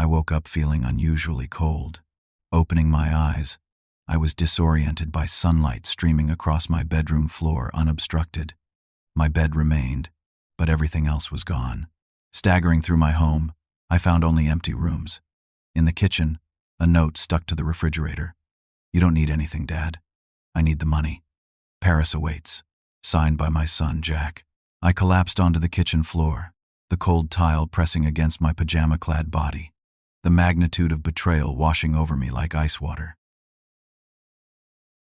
woke up feeling unusually cold. Opening my eyes, I was disoriented by sunlight streaming across my bedroom floor unobstructed. My bed remained, but everything else was gone. Staggering through my home, I found only empty rooms. In the kitchen, a note stuck to the refrigerator. "You don't need anything, Dad. I need the money. Paris awaits." Signed by my son, Jack. I collapsed onto the kitchen floor, the cold tile pressing against my pajama-clad body, the magnitude of betrayal washing over me like ice water.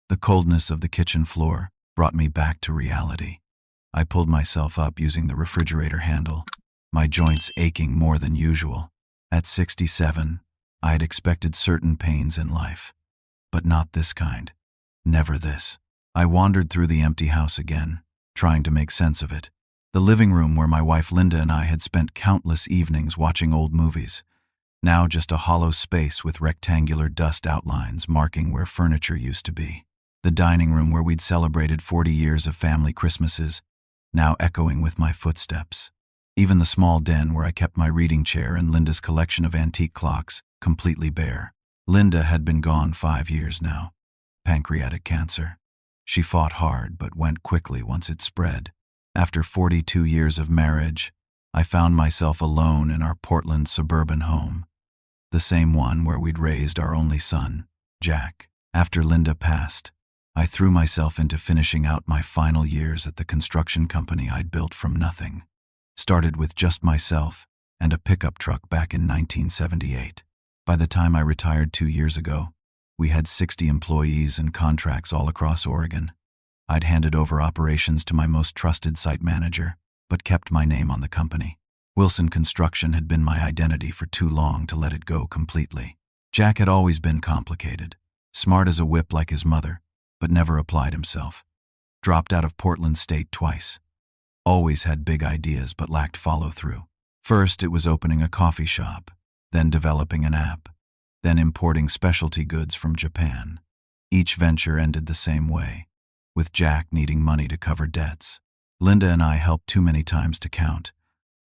The coldness of the kitchen floor brought me back to reality. I pulled myself up using the refrigerator handle, my joints aching more than usual. At 67, I had expected certain pains in life, but not this kind. Never this. I wandered through the empty house again, trying to make sense of it. The living room where my wife Linda and I had spent countless evenings watching old movies, now just a hollow space with rectangular dust outlines marking where furniture used to be. The dining room where we'd celebrated 40 years of family Christmases, now echoing with my footsteps. Even the small den where I kept my reading chair and Linda's collection of antique clocks, completely bare. Linda had been gone 5 years now. Pancreatic cancer. She fought hard but went quickly once it spread. After 42 years of marriage, I found myself alone in our Portland suburban home, the same one where we'd raised our only son, Jack. After Linda passed, I threw myself into finishing out my final years at the construction company I'd built from nothing. Started with just myself and a pickup truck back in 1978. By the time I retired 2 years ago, we had 60 employees and contracts all across Oregon. I'd handed over operations to my most trusted site manager, but kept my name on the company. Wilson Construction had been my identity for too long to let it go completely. Jack had always been complicated, smart as a whip like his mother, but never applied himself. Dropped out of Portland State twice. Always had big ideas but lacked follow-through. First, it was opening a coffee shop, then developing an app, then importing specialty goods from Japan. Each venture ended the same way, with Jack needing money to cover debts. Linda and I helped too many times to count,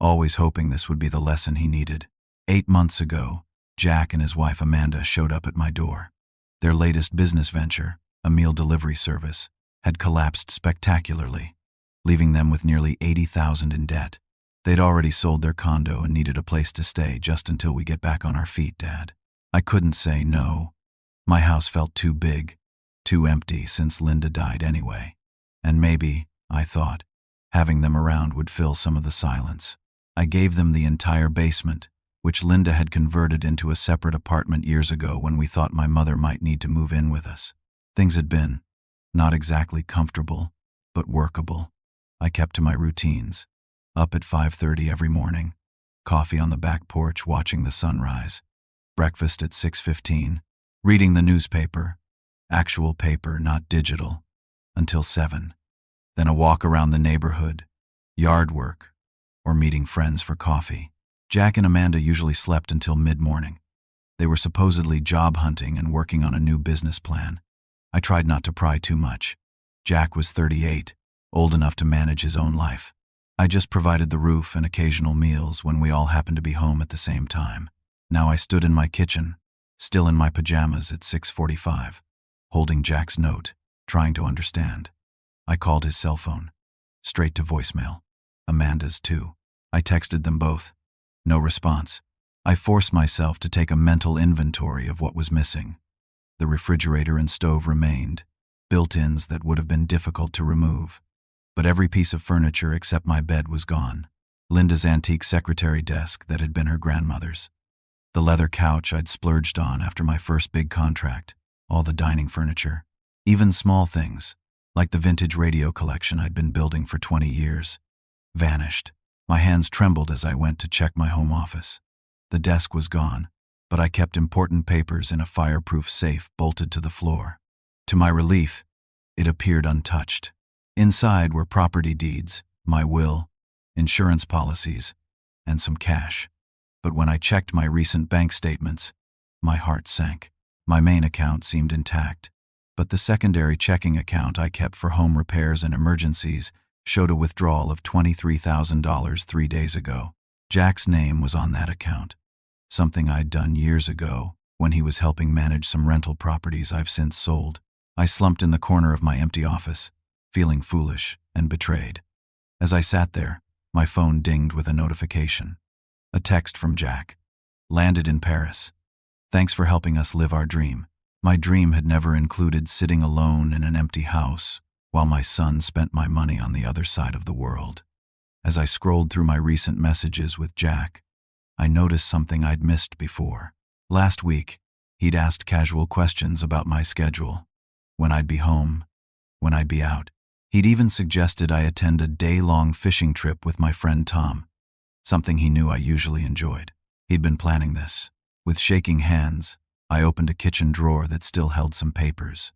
always hoping this would be the lesson he needed. 8 months ago, Jack and his wife Amanda showed up at my door. Their latest business venture, a meal delivery service, had collapsed spectacularly, leaving them with nearly $80,000 in debt. They'd already sold their condo and needed a place to stay just until we get back on our feet, Dad. I couldn't say no. My house felt too big, too empty since Linda died anyway. And maybe, I thought, having them around would fill some of the silence. I gave them the entire basement, which Linda had converted into a separate apartment years ago when we thought my mother might need to move in with us. Things had been, not exactly comfortable, but workable. I kept to my routines. Up at 5:30 every morning, coffee on the back porch watching the sunrise, breakfast at 6:15, reading the newspaper, actual paper, not digital, until 7. Then a walk around the neighborhood, yard work, or meeting friends for coffee. Jack and Amanda usually slept until mid-morning. They were supposedly job hunting and working on a new business plan. I tried not to pry too much. Jack was 38, old enough to manage his own life. I just provided the roof and occasional meals when we all happened to be home at the same time. Now I stood in my kitchen, still in my pajamas at 6:45, holding Jack's note, trying to understand. I called his cell phone, straight to voicemail. Amanda's too. I texted them both. No response. I forced myself to take a mental inventory of what was missing. The refrigerator and stove remained, built-ins that would have been difficult to remove. But every piece of furniture except my bed was gone. Linda's antique secretary desk that had been her grandmother's. The leather couch I'd splurged on after my first big contract. All the dining furniture. Even small things, like the vintage radio collection I'd been building for 20 years. Vanished. My hands trembled as I went to check my home office. The desk was gone, but I kept important papers in a fireproof safe bolted to the floor. To my relief, it appeared untouched. Inside were property deeds, my will, insurance policies, and some cash. But when I checked my recent bank statements, my heart sank. My main account seemed intact, but the secondary checking account I kept for home repairs and emergencies showed a withdrawal of $23,000 3 days ago. Jack's name was on that account. something I'd done years ago when he was helping manage some rental properties I've since sold. I slumped in the corner of my empty office, feeling foolish and betrayed. As I sat there, my phone dinged with a notification. A text from Jack. Landed in Paris. Thanks for helping us live our dream. My dream had never included sitting alone in an empty house while my son spent my money on the other side of the world. As I scrolled through my recent messages with Jack, I noticed something I'd missed before. Last week, he'd asked casual questions about my schedule, when I'd be home, when I'd be out. He'd even suggested I attend a day-long fishing trip with my friend Tom, something he knew I usually enjoyed. He'd been planning this. With shaking hands, I opened a kitchen drawer that still held some papers.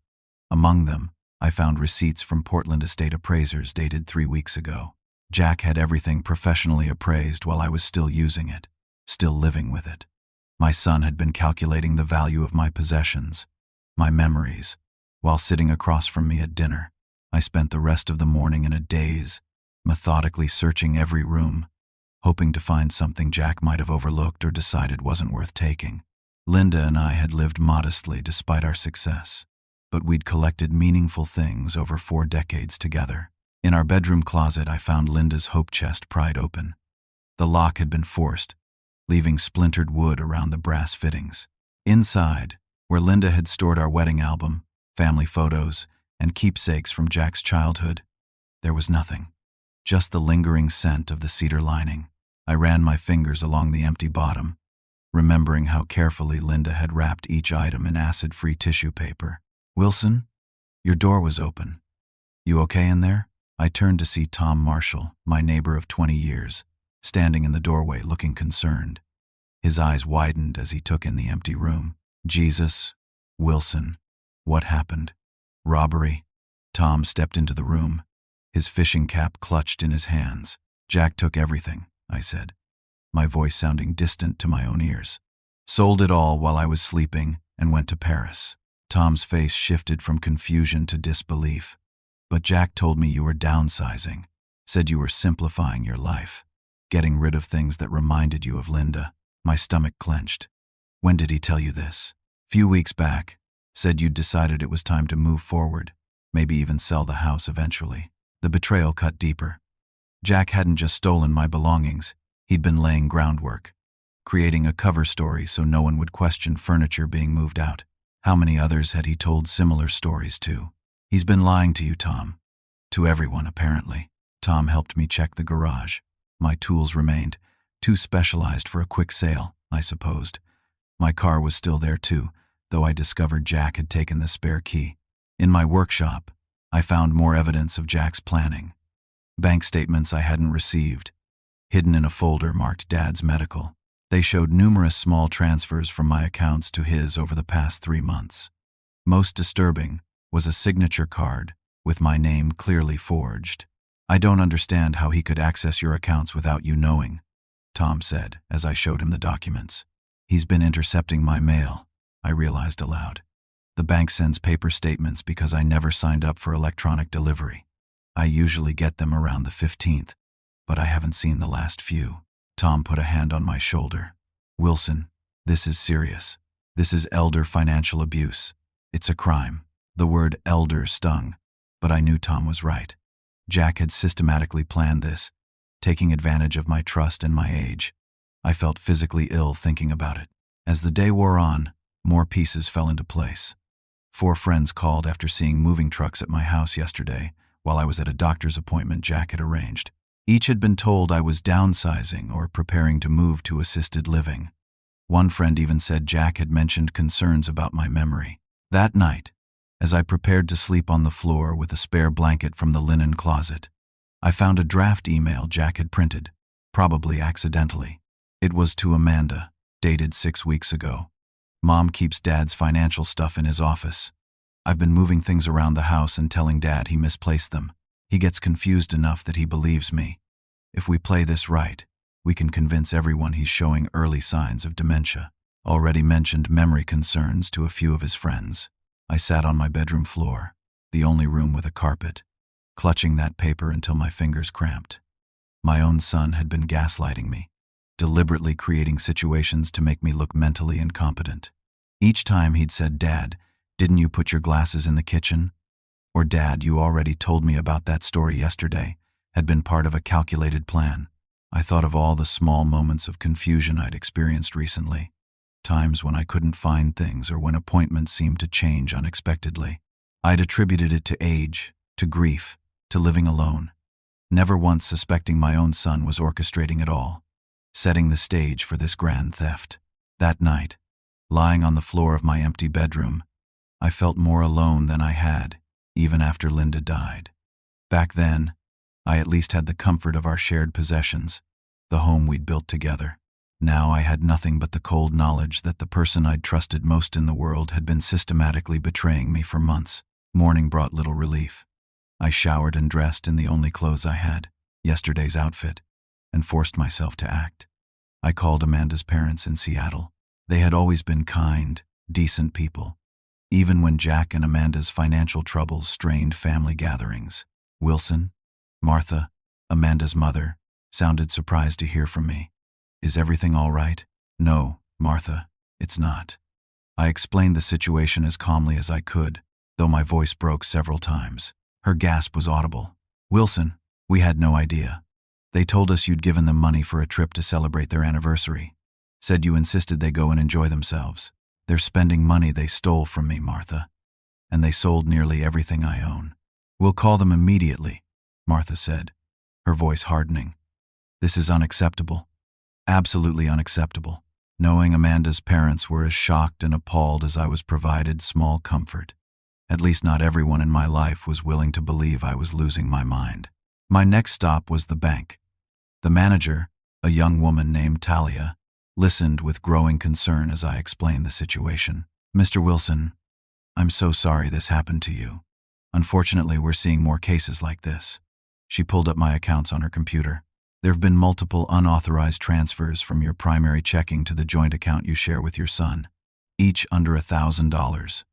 Among them, I found receipts from Portland estate appraisers dated 3 weeks ago. Jack had everything professionally appraised while I was still using it, still living with it. My son had been calculating the value of my possessions, my memories, while sitting across from me at dinner. I spent the rest of the morning in a daze, methodically searching every room, hoping to find something Jack might have overlooked or decided wasn't worth taking. Linda and I had lived modestly despite our success, but we'd collected meaningful things over 4 decades together. In our bedroom closet, I found Linda's hope chest pried open. The lock had been forced, leaving splintered wood around the brass fittings. Inside, where Linda had stored our wedding album, family photos, and keepsakes from Jack's childhood, there was nothing. Just the lingering scent of the cedar lining. I ran my fingers along the empty bottom, remembering how carefully Linda had wrapped each item in acid-free tissue paper. "Wilson, your door was open. You okay in there?" I turned to see Tom Marshall, my neighbor of 20 years, standing in the doorway looking concerned. His eyes widened as he took in the empty room. "Jesus, Wilson, what happened? Robbery?" Tom stepped into the room, his fishing cap clutched in his hands. "Jack took everything," I said, my voice sounding distant to my own ears. "Sold it all while I was sleeping and went to Paris." Tom's face shifted from confusion to disbelief. "But Jack told me you were downsizing, said you were simplifying your life, getting rid of things that reminded you of Linda." My stomach clenched. "When did he tell you this?" "Few weeks back. Said you'd decided it was time to move forward, maybe even sell the house eventually." The betrayal cut deeper. Jack hadn't just stolen my belongings, he'd been laying groundwork, creating a cover story so no one would question furniture being moved out. How many others had he told similar stories to? "He's been lying to you, Tom." "To everyone, apparently." Tom helped me check the garage. My tools remained, too specialized for a quick sale, I supposed. My car was still there too, though I discovered Jack had taken the spare key. In my workshop, I found more evidence of Jack's planning. Bank statements I hadn't received, hidden in a folder marked Dad's Medical. They showed numerous small transfers from my accounts to his over the past 3 months. Most disturbing was a signature card with my name clearly forged. "I don't understand how he could access your accounts without you knowing," Tom said as I showed him the documents. "He's been intercepting my mail," I realized aloud. "The bank sends paper statements because I never signed up for electronic delivery. I usually get them around the 15th, but I haven't seen the last few." Tom put a hand on my shoulder. "Wilson, this is serious. This is elder financial abuse. It's a crime." The word elder stung, but I knew Tom was right. Jack had systematically planned this, taking advantage of my trust and my age. I felt physically ill thinking about it. As the day wore on, more pieces fell into place. 4 friends called after seeing moving trucks at my house yesterday while I was at a doctor's appointment Jack had arranged. Each had been told I was downsizing or preparing to move to assisted living. One friend even said Jack had mentioned concerns about my memory. That night, as I prepared to sleep on the floor with a spare blanket from the linen closet, I found a draft email Jack had printed, probably accidentally. It was to Amanda, dated 6 weeks ago. "Mom keeps Dad's financial stuff in his office. I've been moving things around the house and telling Dad he misplaced them. He gets confused enough that he believes me. If we play this right, we can convince everyone he's showing early signs of dementia." Already mentioned memory concerns to a few of his friends. I sat on my bedroom floor, the only room with a carpet, clutching that paper until my fingers cramped. My own son had been gaslighting me, deliberately creating situations to make me look mentally incompetent. Each time he'd said, "Dad, didn't you put your glasses in the kitchen?" Or, "Dad, you already told me about that story yesterday," had been part of a calculated plan. I thought of all the small moments of confusion I'd experienced recently, times when I couldn't find things or when appointments seemed to change unexpectedly. I'd attributed it to age, to grief, to living alone, never once suspecting my own son was orchestrating it all, setting the stage for this grand theft. That night, lying on the floor of my empty bedroom, I felt more alone than I had, even after Linda died. Back then, I at least had the comfort of our shared possessions, the home we'd built together. Now I had nothing but the cold knowledge that the person I'd trusted most in the world had been systematically betraying me for months. Morning brought little relief. I showered and dressed in the only clothes I had, yesterday's outfit, and forced myself to act. I called Amanda's parents in Seattle. They had always been kind, decent people, even when Jack and Amanda's financial troubles strained family gatherings. Wilson, Martha, Amanda's mother, sounded surprised to hear from me. "Is everything all right?" "No, Martha, it's not." I explained the situation as calmly as I could, though my voice broke several times. Her gasp was audible. "Wilson, we had no idea. They told us you'd given them money for a trip to celebrate their anniversary. Said you insisted they go and enjoy themselves. They're spending money they stole from me, Martha. And they sold nearly everything I own." "We'll call them immediately," Martha said, her voice hardening. "This is unacceptable. Absolutely unacceptable." Knowing Amanda's parents were as shocked and appalled as I was provided small comfort. At least not everyone in my life was willing to believe I was losing my mind. My next stop was the bank. The manager, a young woman named Talia, listened with growing concern as I explained the situation. "Mr. Wilson, I'm so sorry this happened to you. Unfortunately, we're seeing more cases like this." She pulled up my accounts on her computer. "There have been multiple unauthorized transfers from your primary checking to the joint account you share with your son, each under $1,000,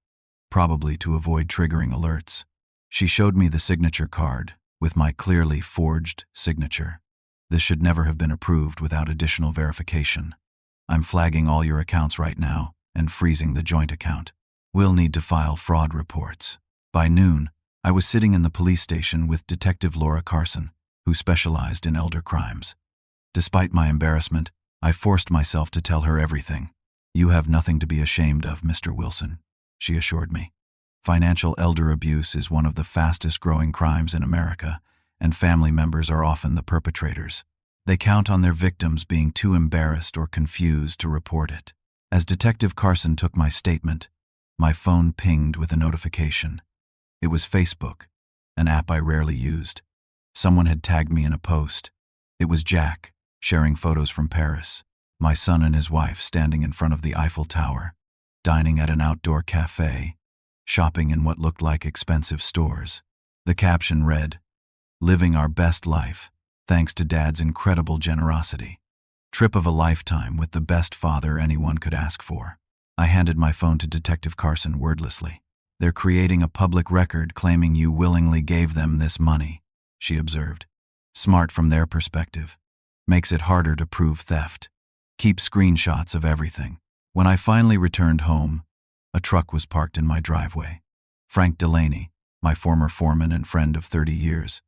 probably to avoid triggering alerts." She showed me the signature card, with my clearly forged signature. "This should never have been approved without additional verification. I'm flagging all your accounts right now and freezing the joint account. We'll need to file fraud reports." By noon, I was sitting in the police station with Detective Laura Carson, who specialized in elder crimes. Despite my embarrassment, I forced myself to tell her everything. "You have nothing to be ashamed of, Mr. Wilson," she assured me. "Financial elder abuse is one of the fastest-growing crimes in America, and family members are often the perpetrators. They count on their victims being too embarrassed or confused to report it." As Detective Carson took my statement, my phone pinged with a notification. It was Facebook, an app I rarely used. Someone had tagged me in a post. It was Jack, sharing photos from Paris, my son and his wife standing in front of the Eiffel Tower, dining at an outdoor cafe, shopping in what looked like expensive stores. The caption read, "Living our best life, thanks to Dad's incredible generosity. Trip of a lifetime with the best father anyone could ask for." I handed my phone to Detective Carson wordlessly. "They're creating a public record claiming you willingly gave them this money," she observed. "Smart from their perspective. Makes it harder to prove theft. Keep screenshots of everything." When I finally returned home, a truck was parked in my driveway. Frank Delaney, my former foreman and friend of 30 years,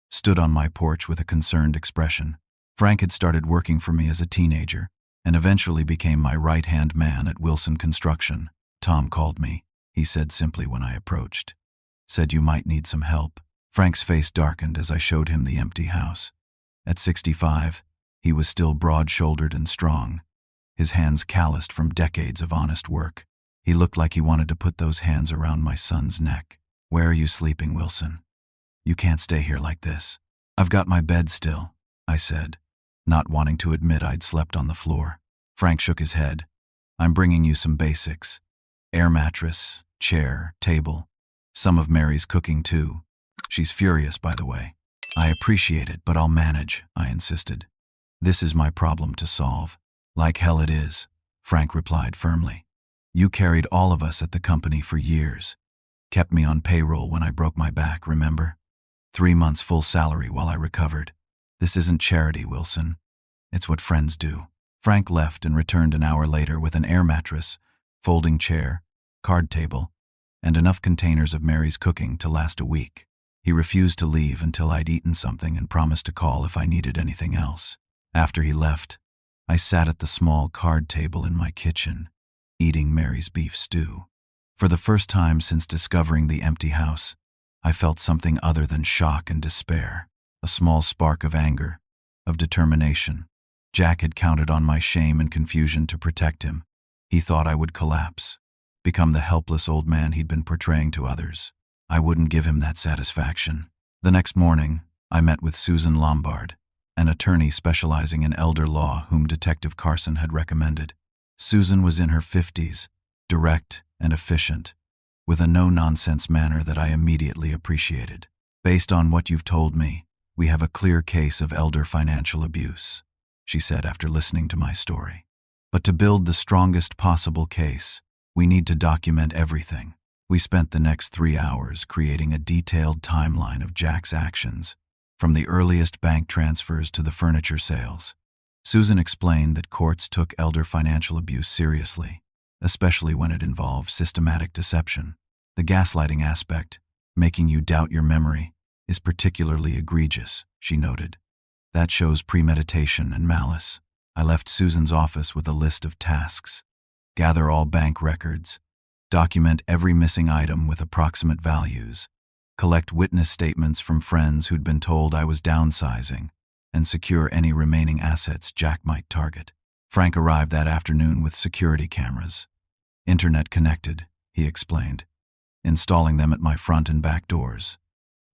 stood on my porch with a concerned expression. Frank had started working for me as a teenager and eventually became my right-hand man at Wilson Construction. "Tom called me," he said simply when I approached. "Said you might need some help." Frank's face darkened as I showed him the empty house. At 65, he was still broad-shouldered and strong, his hands calloused from decades of honest work. He looked like he wanted to put those hands around my son's neck. "Where are you sleeping, Wilson? You can't stay here like this." "I've got my bed still," I said, not wanting to admit I'd slept on the floor. Frank shook his head. "I'm bringing you some basics. Air mattress, chair, table. Some of Mary's cooking too. She's furious, by the way." "I appreciate it, but I'll manage," I insisted. "This is my problem to solve." "Like hell it is," Frank replied firmly. "You carried all of us at the company for years. Kept me on payroll when I broke my back, remember? 3 months full salary while I recovered. This isn't charity, Wilson. It's what friends do." Frank left and returned an hour later with an air mattress, folding chair, card table, and enough containers of Mary's cooking to last a week. He refused to leave until I'd eaten something and promised to call if I needed anything else. After he left, I sat at the small card table in my kitchen, eating Mary's beef stew. For the first time since discovering the empty house, I felt something other than shock and despair, a small spark of anger, of determination. Jack had counted on my shame and confusion to protect him. He thought I would collapse, become the helpless old man he'd been portraying to others. I wouldn't give him that satisfaction. The next morning, I met with Susan Lombard, an attorney specializing in elder law whom Detective Carson had recommended. Susan was in her 50s, direct and efficient, with a no-nonsense manner that I immediately appreciated. Based on what you've told me, we have a clear case of elder financial abuse, she said after listening to my story. But to build the strongest possible case, we need to document everything. We spent the next 3 hours creating a detailed timeline of Jack's actions, from the earliest bank transfers to the furniture sales. Susan explained that courts took elder financial abuse seriously, especially when it involved systematic deception. The gaslighting aspect, making you doubt your memory, is particularly egregious, she noted. That shows premeditation and malice. I left Susan's office with a list of tasks. Gather all bank records, document every missing item with approximate values, collect witness statements from friends who'd been told I was downsizing, and secure any remaining assets Jack might target. Frank arrived that afternoon with security cameras. Internet connected, he explained, installing them at my front and back doors.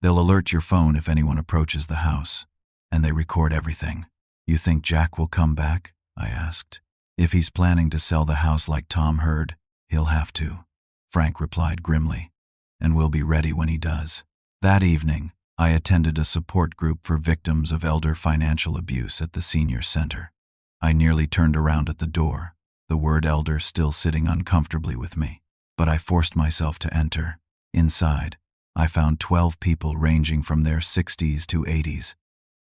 They'll alert your phone if anyone approaches the house, and they record everything. You think Jack will come back? I asked. If he's planning to sell the house like Tom Hurd, he'll have to, Frank replied grimly, and we'll be ready when he does. That evening, I attended a support group for victims of elder financial abuse at the senior center. I nearly turned around at the door, the word elder still sitting uncomfortably with me, but I forced myself to enter. Inside, I found 12 people ranging from their 60s to 80s.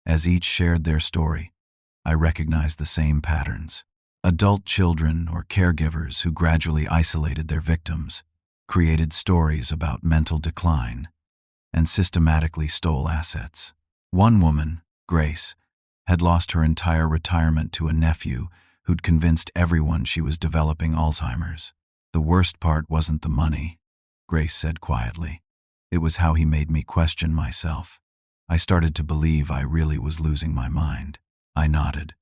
As each shared their story, I recognized the same patterns. Adult children or caregivers who gradually isolated their victims, created stories about mental decline, and systematically stole assets. One woman, Grace, had lost her entire retirement to a nephew who'd convinced everyone she was developing Alzheimer's. The worst part wasn't the money, Grace said quietly. It was how he made me question myself. I started to believe I really was losing my mind. I nodded,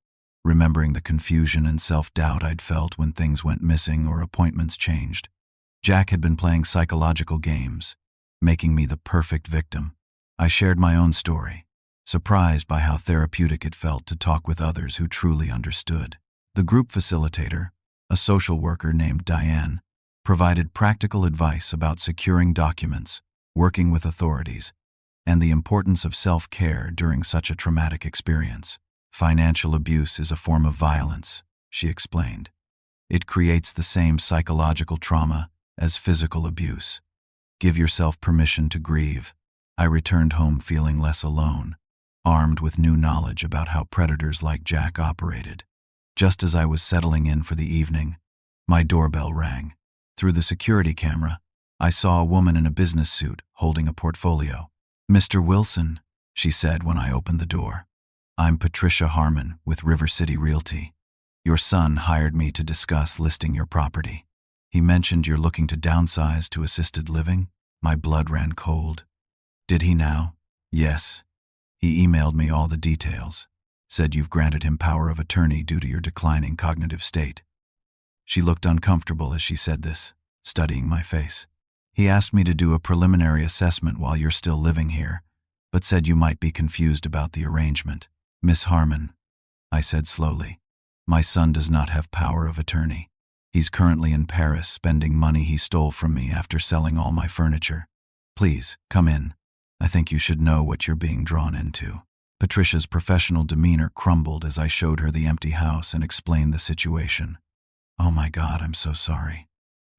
remembering the confusion and self-doubt I'd felt when things went missing or appointments changed. Jack had been playing psychological games, making me the perfect victim. I shared my own story, surprised by how therapeutic it felt to talk with others who truly understood. The group facilitator, a social worker named Diane, provided practical advice about securing documents, working with authorities, and the importance of self-care during such a traumatic experience. Financial abuse is a form of violence, she explained. It creates the same psychological trauma as physical abuse. Give yourself permission to grieve. I returned home feeling less alone, armed with new knowledge about how predators like Jack operated. Just as I was settling in for the evening, my doorbell rang. Through the security camera, I saw a woman in a business suit holding a portfolio. "Mr. Wilson," she said when I opened the door. "I'm Patricia Harmon with River City Realty. Your son hired me to discuss listing your property. He mentioned you're looking to downsize to assisted living." My blood ran cold. "Did he now?" "Yes. He emailed me all the details. Said you've granted him power of attorney due to your declining cognitive state." She looked uncomfortable as she said this, studying my face. "He asked me to do a preliminary assessment while you're still living here, but said you might be confused about the arrangement." "Miss Harmon," I said slowly, "my son does not have power of attorney. He's currently in Paris spending money he stole from me after selling all my furniture. Please, come in. I think you should know what you're being drawn into." Patricia's professional demeanor crumbled as I showed her the empty house and explained the situation. "Oh my God, I'm so sorry.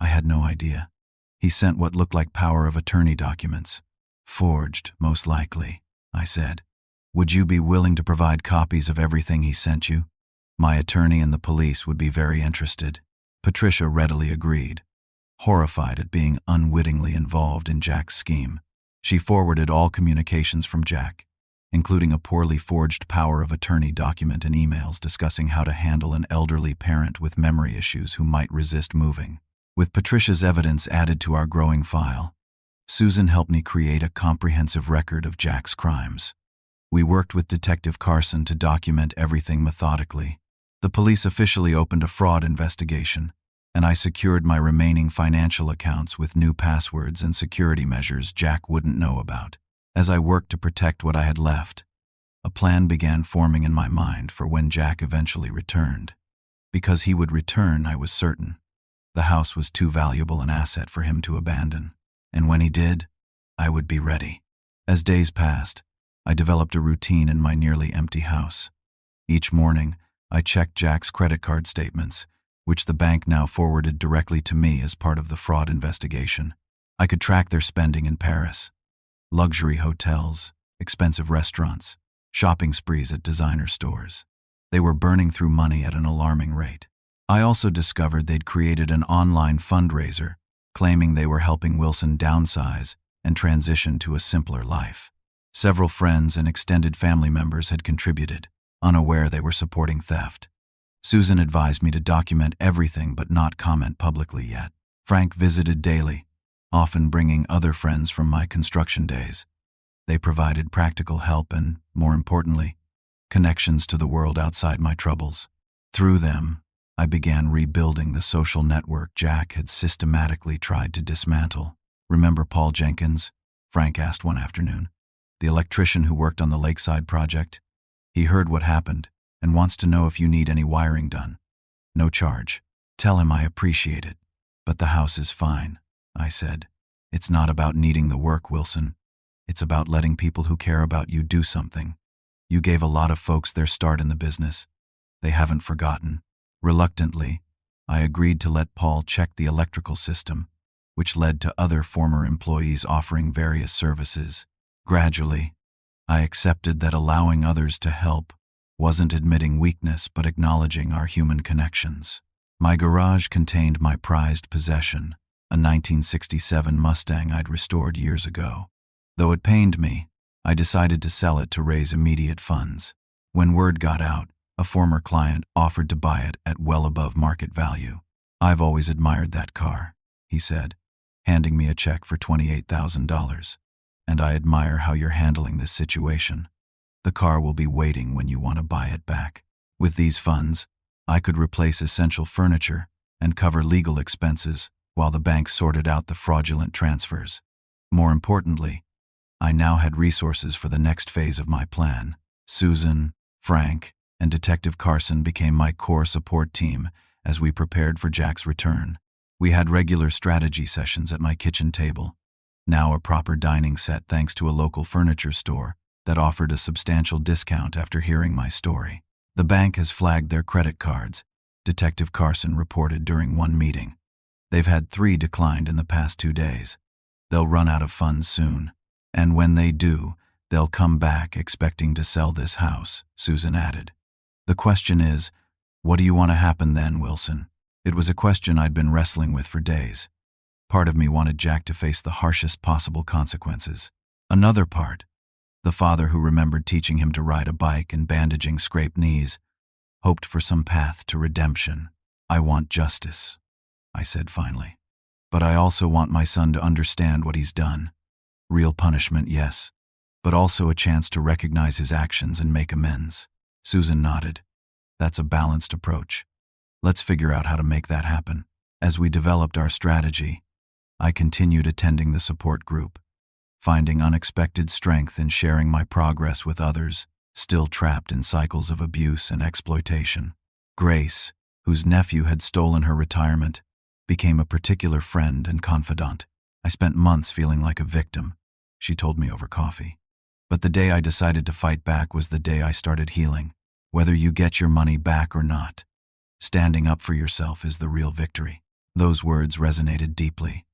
I had no idea. He sent what looked like power of attorney documents. Forged, most likely," I said. "Would you be willing to provide copies of everything he sent you?" My attorney and the police would be very interested. Patricia readily agreed, horrified at being unwittingly involved in Jack's scheme. She forwarded all communications from Jack, including a poorly forged power of attorney document and emails discussing how to handle an elderly parent with memory issues who might resist moving. With Patricia's evidence added to our growing file, Susan helped me create a comprehensive record of Jack's crimes. We worked with Detective Carson to document everything methodically. The police officially opened a fraud investigation, and I secured my remaining financial accounts with new passwords and security measures Jack wouldn't know about. As I worked to protect what I had left, a plan began forming in my mind for when Jack eventually returned. Because he would return, I was certain. The house was too valuable an asset for him to abandon, and when he did, I would be ready. As days passed, I developed a routine in my nearly empty house. Each morning, I checked Jack's credit card statements, which the bank now forwarded directly to me as part of the fraud investigation. I could track their spending in Paris. Luxury hotels, expensive restaurants, shopping sprees at designer stores. They were burning through money at an alarming rate. I also discovered they'd created an online fundraiser, claiming they were helping Wilson downsize and transition to a simpler life. Several friends and extended family members had contributed, unaware they were supporting theft. Susan advised me to document everything but not comment publicly yet. Frank visited daily, often bringing other friends from my construction days. They provided practical help and, more importantly, connections to the world outside my troubles. Through them, I began rebuilding the social network Jack had systematically tried to dismantle. "Remember Paul Jenkins?" Frank asked one afternoon. "The electrician who worked on the Lakeside project? He heard what happened and wants to know if you need any wiring done. No charge. Tell him I appreciate it." "But the house is fine," I said. "It's not about needing the work, Wilson. It's about letting people who care about you do something. You gave a lot of folks their start in the business. They haven't forgotten." Reluctantly, I agreed to let Paul check the electrical system, which led to other former employees offering various services. Gradually, I accepted that allowing others to help wasn't admitting weakness but acknowledging our human connections. My garage contained my prized possession, a 1967 Mustang I'd restored years ago. Though it pained me, I decided to sell it to raise immediate funds. When word got out, a former client offered to buy it at well above market value. "I've always admired that car," he said, handing me a check for $28,000. "And I admire how you're handling this situation. The car will be waiting when you want to buy it back." With these funds, I could replace essential furniture and cover legal expenses while the bank sorted out the fraudulent transfers. More importantly, I now had resources for the next phase of my plan. Susan, Frank, and Detective Carson became my core support team as we prepared for Jack's return. We had regular strategy sessions at my kitchen table, now a proper dining set thanks to a local furniture store that offered a substantial discount after hearing my story. "The bank has flagged their credit cards," Detective Carson reported during one meeting. "They've had 3 declined in the past 2 days. They'll run out of funds soon. And when they do, they'll come back expecting to sell this house," Susan added. "The question is, what do you want to happen then, Wilson?" It was a question I'd been wrestling with for days. Part of me wanted Jack to face the harshest possible consequences. Another part, the father who remembered teaching him to ride a bike and bandaging scraped knees, hoped for some path to redemption. "I want justice," I said finally. "But I also want my son to understand what he's done. Real punishment, yes, but also a chance to recognize his actions and make amends." Susan nodded. "That's a balanced approach. Let's figure out how to make that happen." As we developed our strategy, I continued attending the support group, finding unexpected strength in sharing my progress with others, still trapped in cycles of abuse and exploitation. Grace, whose nephew had stolen her retirement, became a particular friend and confidant. I spent months feeling like a victim, she told me over coffee. But the day I decided to fight back was the day I started healing. Whether you get your money back or not, standing up for yourself is the real victory. Those words resonated deeply.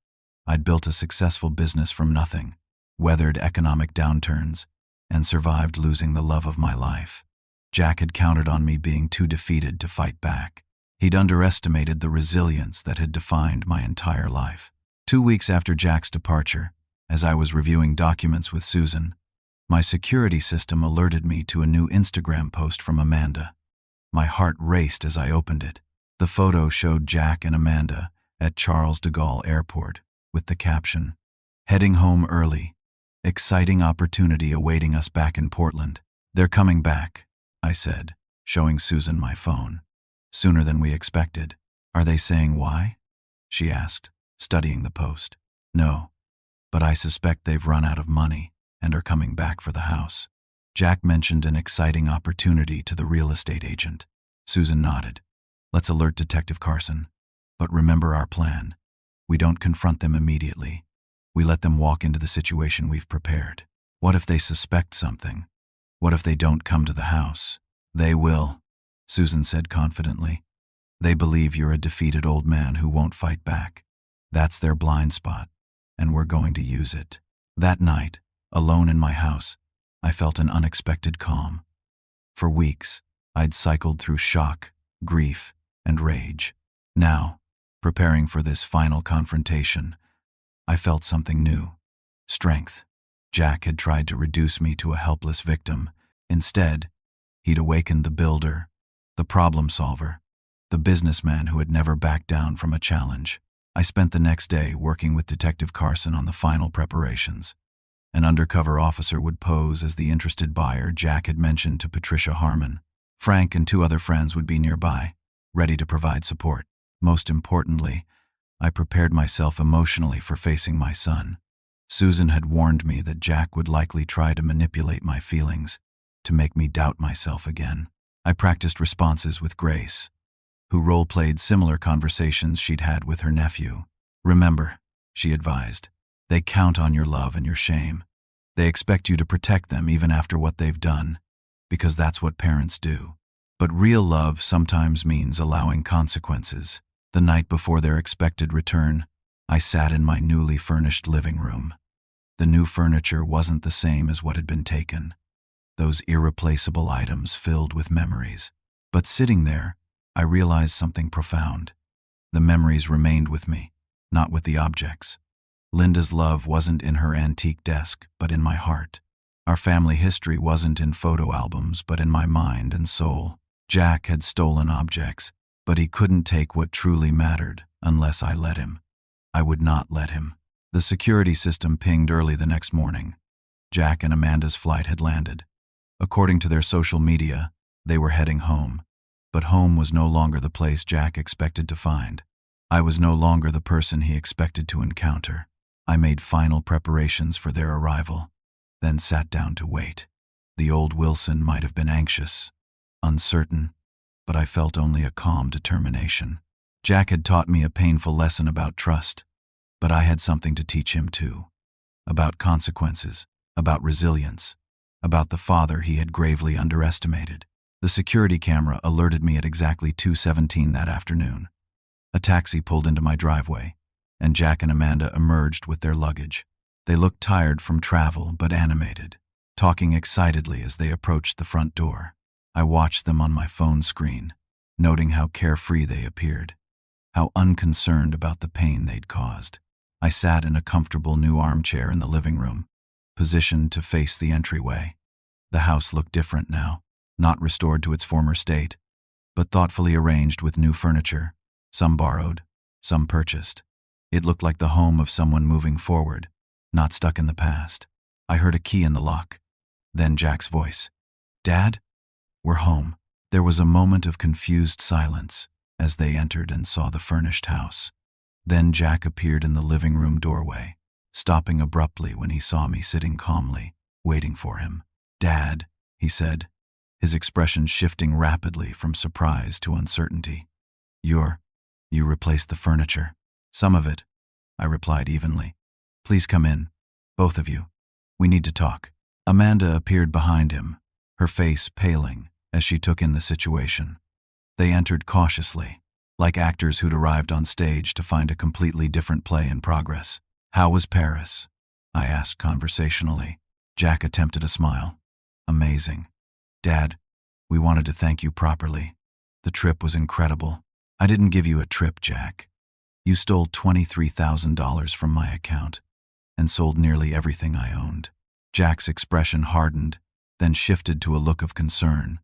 I'd built a successful business from nothing, weathered economic downturns, and survived losing the love of my life. Jack had counted on me being too defeated to fight back. He'd underestimated the resilience that had defined my entire life. 2 weeks after Jack's departure, as I was reviewing documents with Susan, my security system alerted me to a new Instagram post from Amanda. My heart raced as I opened it. The photo showed Jack and Amanda at Charles de Gaulle Airport with the caption, "Heading home early. Exciting opportunity awaiting us back in Portland." "They're coming back," I said, showing Susan my phone. "Sooner than we expected." "Are they saying why?" she asked, studying the post. "No, but I suspect they've run out of money and are coming back for the house." Jack mentioned an exciting opportunity to the real estate agent. Susan nodded. "Let's alert Detective Carson. But remember our plan. We don't confront them immediately. We let them walk into the situation we've prepared. What if they suspect something? What if they don't come to the house?" "They will," Susan said confidently. "They believe you're a defeated old man who won't fight back. That's their blind spot, and we're going to use it." That night, alone in my house, I felt an unexpected calm. For weeks, I'd cycled through shock, grief, and rage. Now, preparing for this final confrontation, I felt something new. Strength. Jack had tried to reduce me to a helpless victim. Instead, he'd awakened the builder, the problem solver, the businessman who had never backed down from a challenge. I spent the next day working with Detective Carson on the final preparations. An undercover officer would pose as the interested buyer Jack had mentioned to Patricia Harmon. Frank and 2 other friends would be nearby, ready to provide support. Most importantly, I prepared myself emotionally for facing my son. Susan had warned me that Jack would likely try to manipulate my feelings, to make me doubt myself again. I practiced responses with Grace, who role-played similar conversations she'd had with her nephew. "Remember," she advised, "they count on your love and your shame. They expect you to protect them even after what they've done, because that's what parents do. But real love sometimes means allowing consequences." The night before their expected return, I sat in my newly furnished living room. The new furniture wasn't the same as what had been taken. Those irreplaceable items filled with memories. But sitting there, I realized something profound. The memories remained with me, not with the objects. Linda's love wasn't in her antique desk, but in my heart. Our family history wasn't in photo albums, but in my mind and soul. Jack had stolen objects, but he couldn't take what truly mattered unless I let him. I would not let him. The security system pinged early the next morning. Jack and Amanda's flight had landed. According to their social media, they were heading home. But home was no longer the place Jack expected to find. I was no longer the person he expected to encounter. I made final preparations for their arrival, then sat down to wait. The old Wilson might have been anxious, uncertain, but I felt only a calm determination. Jack had taught me a painful lesson about trust, but I had something to teach him too. About consequences, about resilience, about the father he had gravely underestimated. The security camera alerted me at exactly 2:17 that afternoon. A taxi pulled into my driveway, and Jack and Amanda emerged with their luggage. They looked tired from travel but animated, talking excitedly as they approached the front door. I watched them on my phone screen, noting how carefree they appeared, how unconcerned about the pain they'd caused. I sat in a comfortable new armchair in the living room, positioned to face the entryway. The house looked different now, not restored to its former state, but thoughtfully arranged with new furniture, some borrowed, some purchased. It looked like the home of someone moving forward, not stuck in the past. I heard a key in the lock, then Jack's voice. "Dad? We're home." There was a moment of confused silence as they entered and saw the furnished house. Then Jack appeared in the living room doorway, stopping abruptly when he saw me sitting calmly, waiting for him. "Dad," he said, his expression shifting rapidly from surprise to uncertainty. You replaced the furniture." "Some of it," I replied evenly. "Please come in, both of you. We need to talk." Amanda appeared behind him, her face paling as she took in the situation. They entered cautiously, like actors who'd arrived on stage to find a completely different play in progress. "How was Paris?" I asked conversationally. Jack attempted a smile. "Amazing. Dad, We wanted to thank you properly. The trip was incredible. I didn't give you a trip, Jack. You stole $23,000 from my account and sold nearly everything I owned. Jack's expression hardened, then shifted to a look of concern.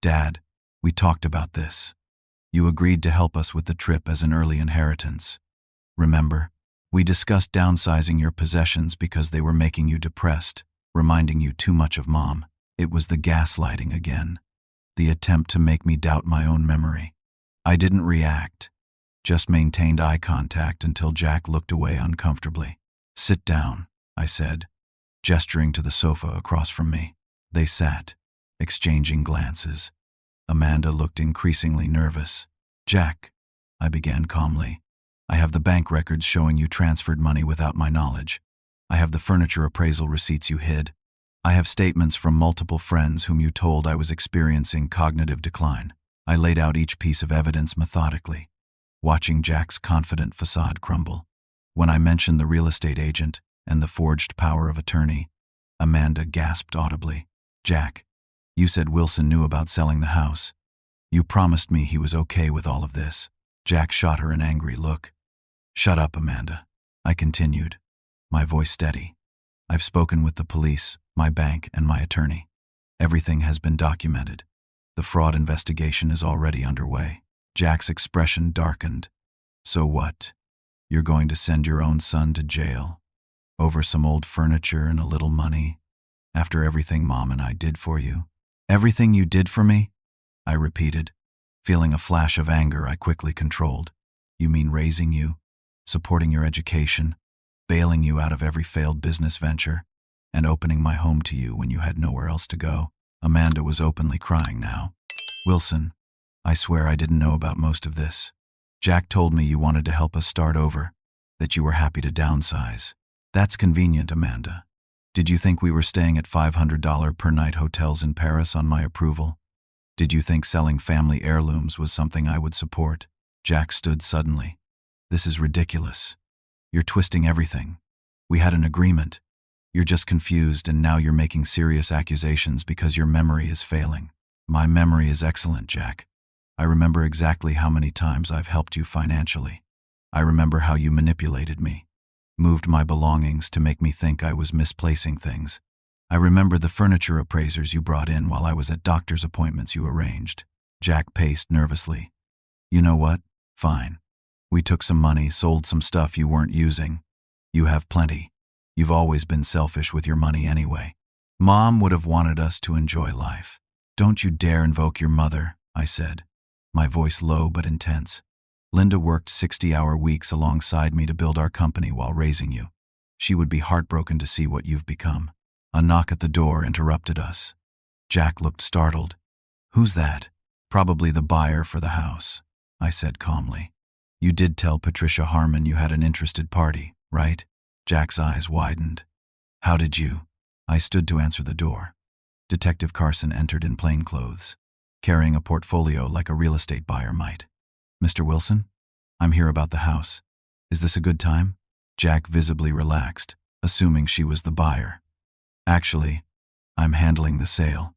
Dad, we talked about this. You agreed to help us with the trip as an early inheritance. Remember? We discussed downsizing your possessions because they were making you depressed, reminding you too much of Mom. It was the gaslighting again. The attempt to make me doubt my own memory. I didn't react, just maintained eye contact until Jack looked away uncomfortably. Sit down, I said, gesturing to the sofa across from me. They sat, exchanging glances. Amanda looked increasingly nervous. Jack, I began calmly, I have the bank records showing you transferred money without my knowledge. I have the furniture appraisal receipts you hid. I have statements from multiple friends whom you told I was experiencing cognitive decline. I laid out each piece of evidence methodically, watching Jack's confident facade crumble. When I mentioned the real estate agent and the forged power of attorney, Amanda gasped audibly. Jack, you said Wilson knew about selling the house. You promised me he was okay with all of this. Jack shot her an angry look. Shut up, Amanda, I continued, my voice steady. I've spoken with the police, my bank, and my attorney. Everything has been documented. The fraud investigation is already underway. Jack's expression darkened. So what? You're going to send your own son to jail? Over some old furniture and a little money? After everything Mom and I did for you? Everything you did for me? I repeated, feeling a flash of anger I quickly controlled. You mean raising you, supporting your education, bailing you out of every failed business venture, and opening my home to you when you had nowhere else to go? Amanda was openly crying now. Wilson, I swear I didn't know about most of this. Jack told me you wanted to help us start over, that you were happy to downsize. That's convenient, Amanda. Did you think we were staying at $500 per night hotels in Paris on my approval? Did you think selling family heirlooms was something I would support? Jack stood suddenly. This is ridiculous. You're twisting everything. We had an agreement. You're just confused, and now you're making serious accusations because your memory is failing. My memory is excellent, Jack. I remember exactly how many times I've helped you financially. I remember how you manipulated me, moved my belongings to make me think I was misplacing things. I remember the furniture appraisers you brought in while I was at doctor's appointments you arranged. Jack paced nervously. You know what? Fine. We took some money, sold some stuff you weren't using. You have plenty. You've always been selfish with your money anyway. Mom would have wanted us to enjoy life. Don't you dare invoke your mother, I said, my voice low but intense. Linda worked 60-hour weeks alongside me to build our company while raising you. She would be heartbroken to see what you've become. A knock at the door interrupted us. Jack looked startled. Who's that? Probably the buyer for the house, I said calmly. You did tell Patricia Harmon you had an interested party, right? Jack's eyes widened. How did you? I stood to answer the door. Detective Carson entered in plain clothes, carrying a portfolio like a real estate buyer might. Mr. Wilson? I'm here about the house. Is this a good time? Jack visibly relaxed, assuming she was the buyer. Actually, I'm handling the sale.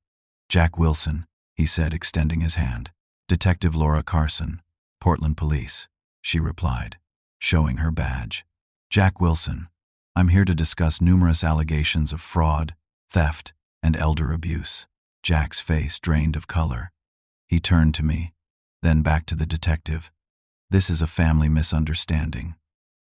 Jack Wilson, he said, extending his hand. Detective Laura Carson, Portland Police, she replied, showing her badge. Jack Wilson, I'm here to discuss numerous allegations of fraud, theft, and elder abuse. Jack's face drained of color. He turned to me, then back to the detective. This is a family misunderstanding.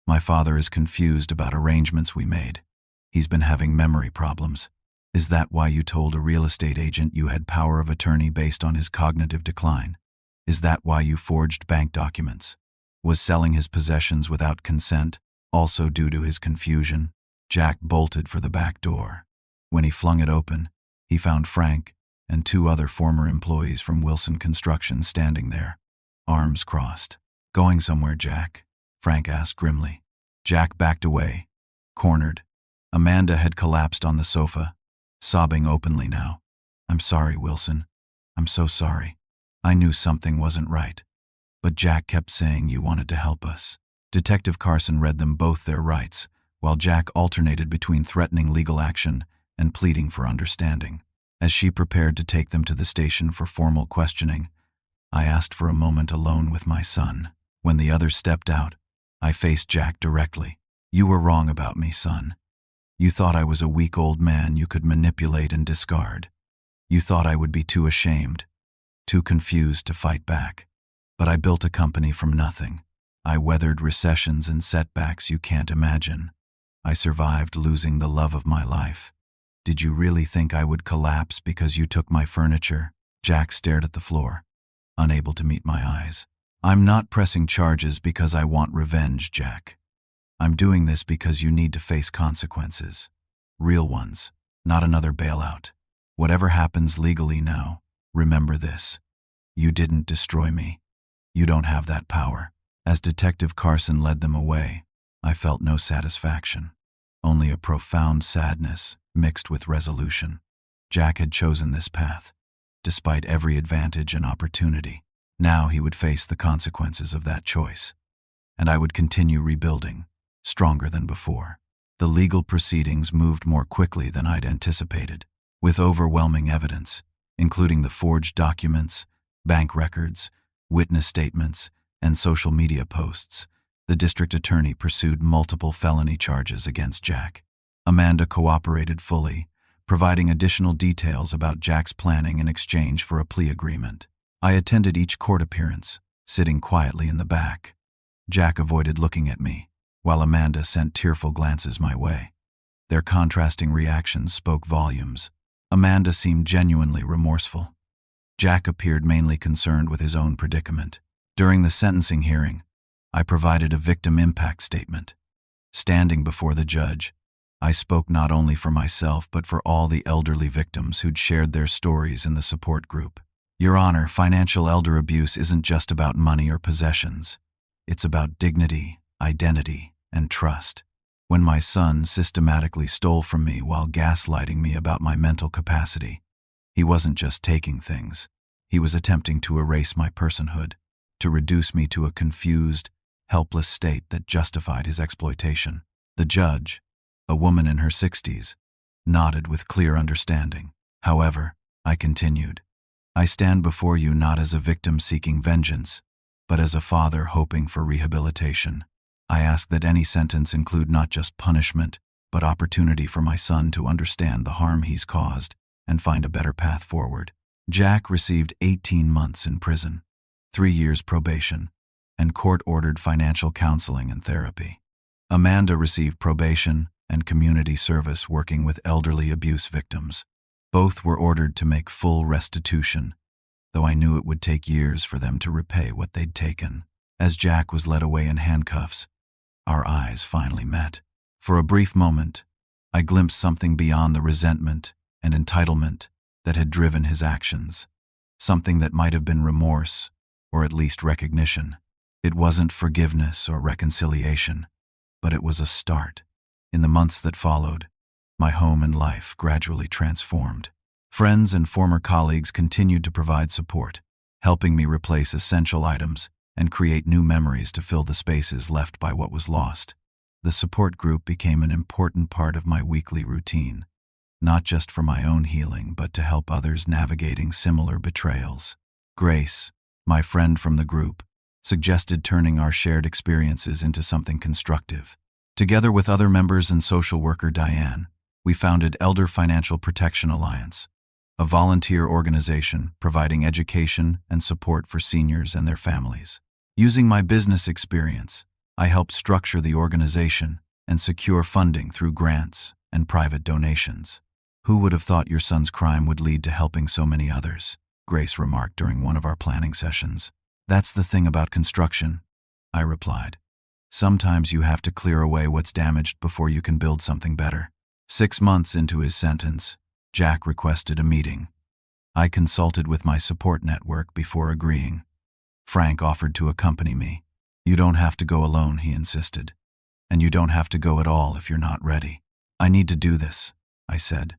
My father is confused about arrangements we made. He's been having memory problems. Is that why you told a real estate agent you had power of attorney based on his cognitive decline? Is that why you forged bank documents? Was selling his possessions without consent also due to his confusion? Jack bolted for the back door. When he flung it open, he found Frank and two other former employees from Wilson Construction standing there, arms crossed. Going somewhere, Jack? Frank asked grimly. Jack backed away, cornered. Amanda had collapsed on the sofa, sobbing openly now. I'm sorry, Wilson. I'm so sorry. I knew something wasn't right. But Jack kept saying you wanted to help us. Detective Carson read them both their rights, while Jack alternated between threatening legal action and pleading for understanding. As she prepared to take them to the station for formal questioning, I asked for a moment alone with my son. When the others stepped out, I faced Jack directly. "You were wrong about me, son. You thought I was a weak old man you could manipulate and discard. You thought I would be too ashamed, too confused to fight back. But I built a company from nothing. I weathered recessions and setbacks you can't imagine. I survived losing the love of my life. Did you really think I would collapse because you took my furniture?" Jack stared at the floor, unable to meet my eyes. "I'm not pressing charges because I want revenge, Jack. I'm doing this because you need to face consequences. Real ones, not another bailout. Whatever happens legally now, remember this. You didn't destroy me. You don't have that power." As Detective Carson led them away, I felt no satisfaction, only a profound sadness mixed with resolution. Jack had chosen this path, despite every advantage and opportunity. Now he would face the consequences of that choice, and I would continue rebuilding, stronger than before. The legal proceedings moved more quickly than I'd anticipated, with overwhelming evidence, including the forged documents, bank records, witness statements, and social media posts. The district attorney pursued multiple felony charges against Jack. Amanda cooperated fully, providing additional details about Jack's planning in exchange for a plea agreement. I attended each court appearance, sitting quietly in the back. Jack avoided looking at me, while Amanda sent tearful glances my way. Their contrasting reactions spoke volumes. Amanda seemed genuinely remorseful. Jack appeared mainly concerned with his own predicament. During the sentencing hearing, I provided a victim impact statement. Standing before the judge, I spoke not only for myself but for all the elderly victims who'd shared their stories in the support group. "Your Honor, financial elder abuse isn't just about money or possessions. It's about dignity, identity, and trust. When my son systematically stole from me while gaslighting me about my mental capacity, he wasn't just taking things. He was attempting to erase my personhood, to reduce me to a confused, helpless state that justified his exploitation." The judge, a woman in her 60s, nodded with clear understanding. "However," I continued, "I stand before you not as a victim seeking vengeance, but as a father hoping for rehabilitation. I ask that any sentence include not just punishment, but opportunity for my son to understand the harm he's caused and find a better path forward." Jack received 18 months in prison, 3 years probation, and court-ordered financial counseling and therapy. Amanda received probation and community service working with elderly abuse victims. Both were ordered to make full restitution, though I knew it would take years for them to repay what they'd taken. As Jack was led away in handcuffs, our eyes finally met. For a brief moment, I glimpsed something beyond the resentment and entitlement that had driven his actions, something that might have been remorse, or at least recognition. It wasn't forgiveness or reconciliation, but it was a start. In the months that followed, my home and life gradually transformed. Friends and former colleagues continued to provide support, helping me replace essential items and create new memories to fill the spaces left by what was lost. The support group became an important part of my weekly routine, not just for my own healing, but to help others navigating similar betrayals. Grace, my friend from the group, suggested turning our shared experiences into something constructive. Together with other members and social worker Diane, we founded Elder Financial Protection Alliance, a volunteer organization providing education and support for seniors and their families. Using my business experience, I helped structure the organization and secure funding through grants and private donations. "Who would have thought your son's crime would lead to helping so many others?" Grace remarked during one of our planning sessions. "That's the thing about construction," I replied. "Sometimes you have to clear away what's damaged before you can build something better." 6 months into his sentence, Jack requested a meeting. I consulted with my support network before agreeing. Frank offered to accompany me. "You don't have to go alone," he insisted. "And you don't have to go at all if you're not ready." "I need to do this," I said.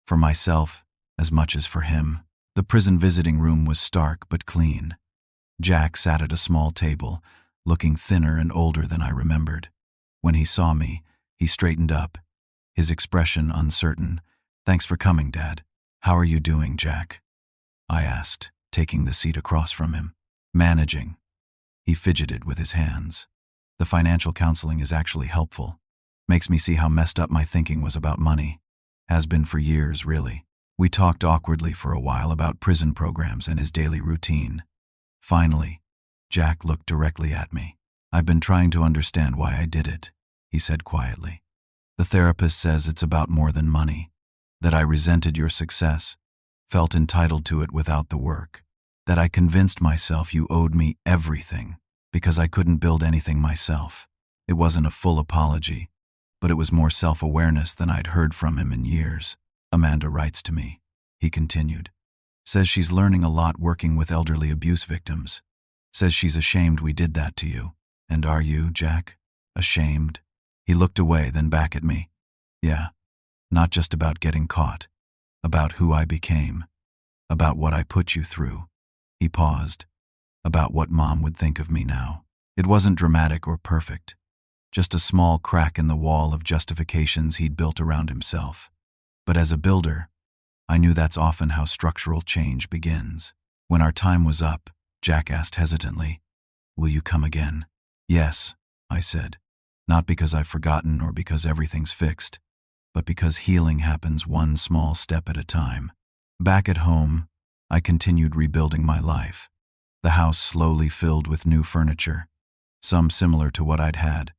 "For myself, as much as for him." The prison visiting room was stark but clean. Jack sat at a small table, looking thinner and older than I remembered. When he saw me, he straightened up, his expression uncertain. "Thanks for coming, Dad." "How are you doing, Jack?" I asked, taking the seat across from him. "Managing." He fidgeted with his hands. "The financial counseling is actually helpful. Makes me see how messed up my thinking was about money. Has been for years, really." We talked awkwardly for a while about prison programs and his daily routine. Finally, Jack looked directly at me. "I've been trying to understand why I did it," he said quietly. "The therapist says it's about more than money. That I resented your success, felt entitled to it without the work. That I convinced myself you owed me everything because I couldn't build anything myself. It wasn't a full apology, but it was more self-awareness than I'd heard from him in years. Amanda writes to me," he continued. "Says she's learning a lot working with elderly abuse victims. Says she's ashamed we did that to you. And are you, Jack? Ashamed?" He looked away, then back at me. "Yeah, not just about getting caught. About who I became. About what I put you through." He paused. "About what Mom would think of me now." It wasn't dramatic or perfect. Just a small crack in the wall of justifications he'd built around himself. But as a builder, I knew that's often how structural change begins. When our time was up, Jack asked hesitantly, "Will you come again?" "Yes," I said. "Not because I've forgotten or because everything's fixed, but because healing happens one small step at a time." Back at home, I continued rebuilding my life. The house slowly filled with new furniture, some similar to what I'd had,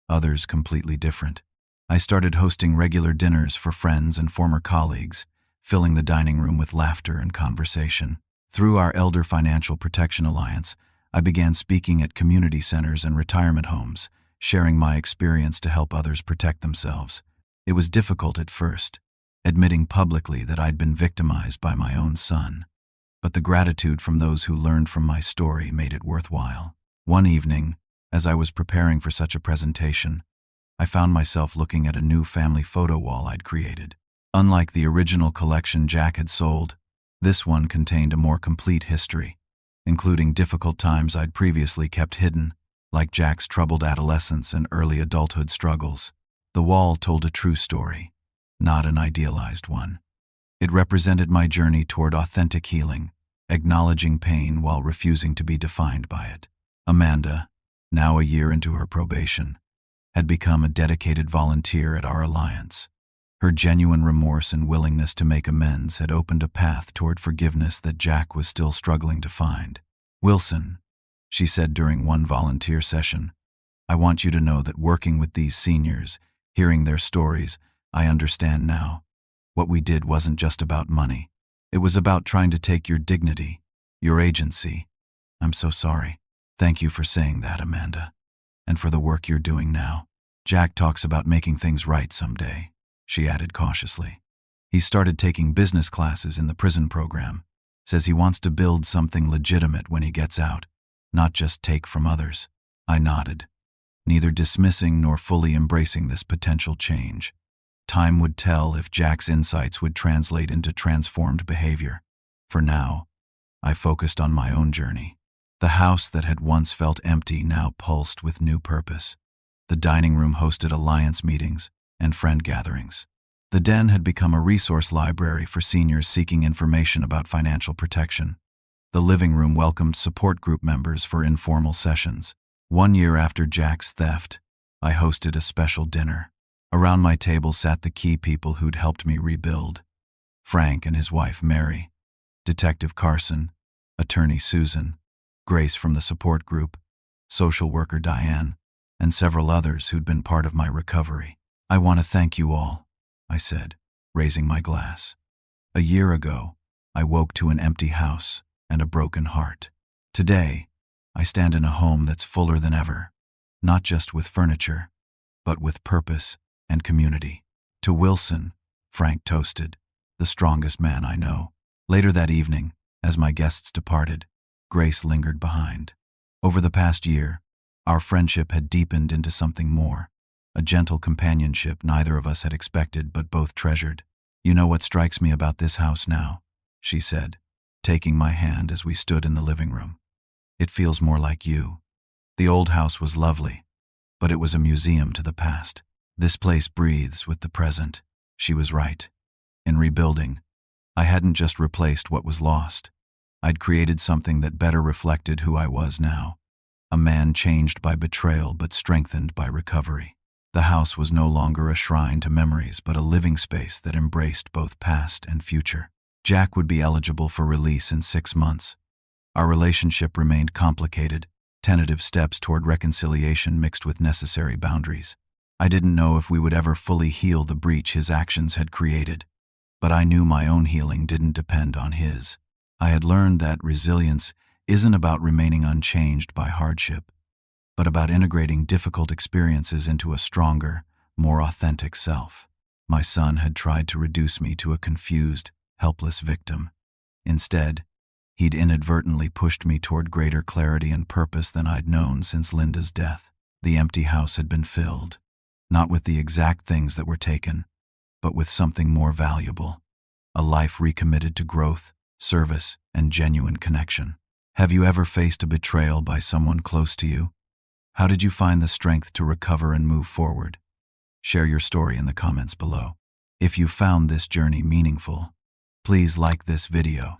others completely different. I started hosting regular dinners for friends and former colleagues, filling the dining room with laughter and conversation. Through our Elder Financial Protection Alliance, I began speaking at community centers and retirement homes, sharing my experience to help others protect themselves. It was difficult at first, admitting publicly that I'd been victimized by my own son. But the gratitude from those who learned from my story made it worthwhile. One evening, as I was preparing for such a presentation, I found myself looking at a new family photo wall I'd created. Unlike the original collection Jack had sold, this one contained a more complete history, including difficult times I'd previously kept hidden, like Jack's troubled adolescence and early adulthood struggles. The wall told a true story, not an idealized one. It represented my journey toward authentic healing, acknowledging pain while refusing to be defined by it. Amanda, now a year into her probation, had become a dedicated volunteer at our alliance. Her genuine remorse and willingness to make amends had opened a path toward forgiveness that Jack was still struggling to find. "Wilson," she said during one volunteer session, "I want you to know that working with these seniors, hearing their stories, I understand now. What we did wasn't just about money. It was about trying to take your dignity, your agency. I'm so sorry. Thank you for saying that, Amanda. And for the work you're doing now. Jack talks about making things right someday," she added cautiously. "He started taking business classes in the prison program. Says he wants to build something legitimate when he gets out, not just take from others." I nodded, neither dismissing nor fully embracing this potential change. Time would tell if Jack's insights would translate into transformed behavior. For now, I focused on my own journey. The house that had once felt empty now pulsed with new purpose. The dining room hosted alliance meetings and friend gatherings. The den had become a resource library for seniors seeking information about financial protection. The living room welcomed support group members for informal sessions. 1 year after Jack's theft, I hosted a special dinner. Around my table sat the key people who'd helped me rebuild: Frank and his wife Mary, Detective Carson, Attorney Susan, Grace from the support group, social worker Diane, and several others who'd been part of my recovery. "I want to thank you all," I said, raising my glass. A year ago, I woke to an empty house and a broken heart. Today, I stand in a home that's fuller than ever, not just with furniture, but with purpose and community. "To Wilson," Frank toasted, "the strongest man I know." Later that evening, as my guests departed, Grace lingered behind. Over the past year, our friendship had deepened into something more, a gentle companionship neither of us had expected but both treasured. "You know what strikes me about this house now?" she said, taking my hand as we stood in the living room. "It feels more like you. The old house was lovely, but it was a museum to the past. This place breathes with the present." She was right. In rebuilding, I hadn't just replaced what was lost. I'd created something that better reflected who I was now. A man changed by betrayal but strengthened by recovery. The house was no longer a shrine to memories but a living space that embraced both past and future. Jack would be eligible for release in 6 months. Our relationship remained complicated, tentative steps toward reconciliation mixed with necessary boundaries. I didn't know if we would ever fully heal the breach his actions had created, but I knew my own healing didn't depend on his. I had learned that resilience isn't about remaining unchanged by hardship, but about integrating difficult experiences into a stronger, more authentic self. My son had tried to reduce me to a confused, helpless victim. Instead, he'd inadvertently pushed me toward greater clarity and purpose than I'd known since Linda's death. The empty house had been filled, not with the exact things that were taken, but with something more valuable, a life recommitted to growth, service, and genuine connection. Have you ever faced a betrayal by someone close to you? How did you find the strength to recover and move forward? Share your story in the comments below. If you found this journey meaningful, please like this video,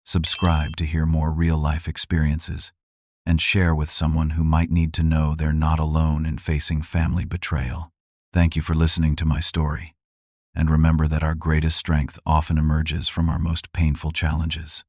subscribe to hear more real-life experiences, and share with someone who might need to know they're not alone in facing family betrayal. Thank you for listening to my story, and remember that our greatest strength often emerges from our most painful challenges.